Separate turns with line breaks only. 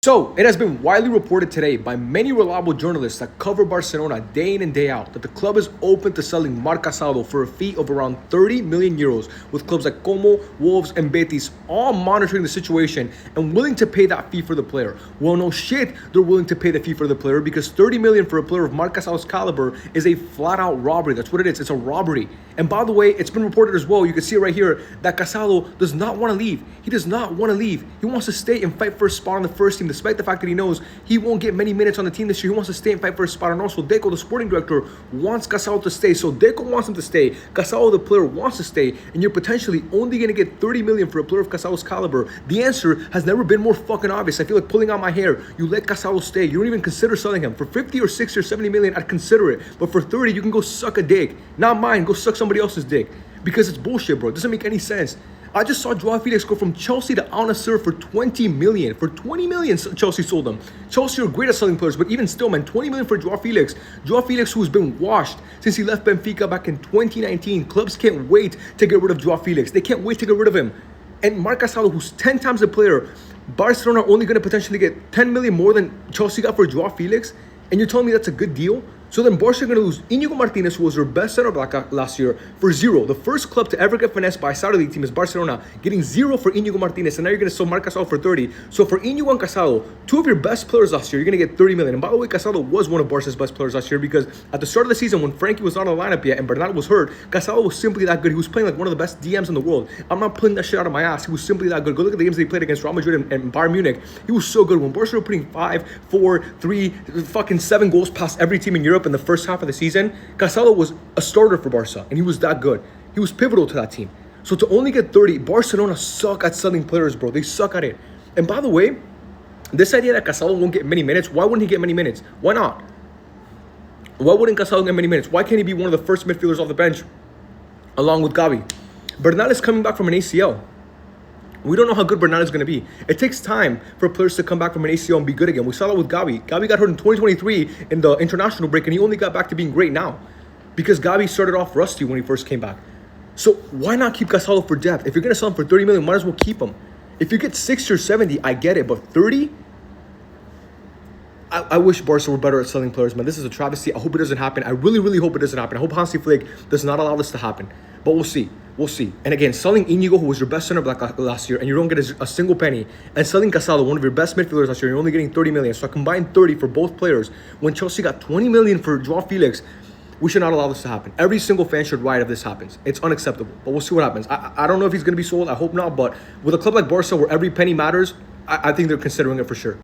So, it has been widely reported today by many reliable journalists that cover Barcelona day in and day out that the club is open to selling Marc Casado for a fee of around 30 million euros, with clubs like Como, Wolves, and Betis all monitoring the situation and willing to pay that fee for the player. Well, no shit, they're willing to pay the fee for the player because 30 million for a player of Marc Casado's caliber is a flat-out robbery. That's what it is. It's a robbery. And by the way, it's been reported as well, you can see it right here, that Casado does not want to leave. He does not want to leave. He wants to stay and fight for a spot on the first team, despite the fact that he knows he won't get many minutes on the team this year. He wants to stay and fight for a spot. And also, Deco, the sporting director, wants Casado to stay. So Deco wants him to stay. Casado, the player, wants to stay. And you're potentially only going to get 30 million for a player of Casado's caliber. The answer has never been more fucking obvious. I feel like pulling out my hair. You let Casado stay. You don't even consider selling him. For 50 or 60 or 70 million, I'd consider it. But for 30, you can go suck a dick. Not mine. Go suck somebody else's dick. Because it's bullshit, bro. It doesn't make any sense. I just saw Joao Felix go from Chelsea to Al Nassr for 20 million. For 20 million, Chelsea sold him. Chelsea are great at selling players, but even still, man, 20 million for Joao Felix. Joao Felix, who's been washed since he left Benfica back in 2019. Clubs can't wait to get rid of Joao Felix. They can't wait to get rid of him. And Marc Casado, who's 10 times the player, Barcelona are only going to potentially get 10 million more than Chelsea got for Joao Felix. And you're telling me that's a good deal? So then Barca are going to lose Inigo Martinez, who was their best center back last year, for zero. The first club to ever get finessed by a Saudi League team is Barcelona, getting zero for Inigo Martinez, and now you're going to sell Marc Casado for 30. So for Inigo and Casado, two of your best players last year, you're going to get 30 million. And by the way, Casado was one of Barca's best players last year because at the start of the season, when Frankie was not on the lineup yet and Bernat was hurt, Casado was simply that good. He was playing like one of the best DMs in the world. I'm not pulling that shit out of my ass. He was simply that good. Go look at the games that he played against Real Madrid and Bayern Munich. He was so good. When Barca were putting 5, 4, 3, fucking 7 goals past every team in Europe in the first half of the season, Casado was a starter for Barca, and he was that good. He was pivotal to that team. So to only get 30, Barcelona suck at selling players, bro. They suck at it. And by the way, this idea that Casado won't get many minutes, why wouldn't he get many minutes? Why not? Why wouldn't Casado get many minutes? Why can't he be one of the first midfielders off the bench along with Gavi? Bernat is coming back from an ACL. We don't know how good Bernat is going to be. It takes time for players to come back from an ACL and be good again. We saw that with Gavi. Gavi got hurt in 2023 in the international break, and he only got back to being great now because Gavi started off rusty when he first came back. So why not keep Casado for depth? If you're going to sell him for 30 million, might as well keep him. If you get 60 or 70, I get it, but 30? I wish Barca were better at selling players, man. This is a travesty. I hope it doesn't happen. I really, really hope it doesn't happen. I hope Hansi Flick does not allow this to happen. But we'll see. We'll see. And again, selling Inigo, who was your best center back last year, and you don't get a single penny, and selling Casado, one of your best midfielders last year, you're only getting 30 million. So I combined 30 for both players. When Chelsea got 20 million for Joao Felix, we should not allow this to happen. Every single fan should riot if this happens. It's unacceptable. But we'll see what happens. I don't know if he's going to be sold. I hope not. But with a club like Barca, where every penny matters, I think they're considering it for sure.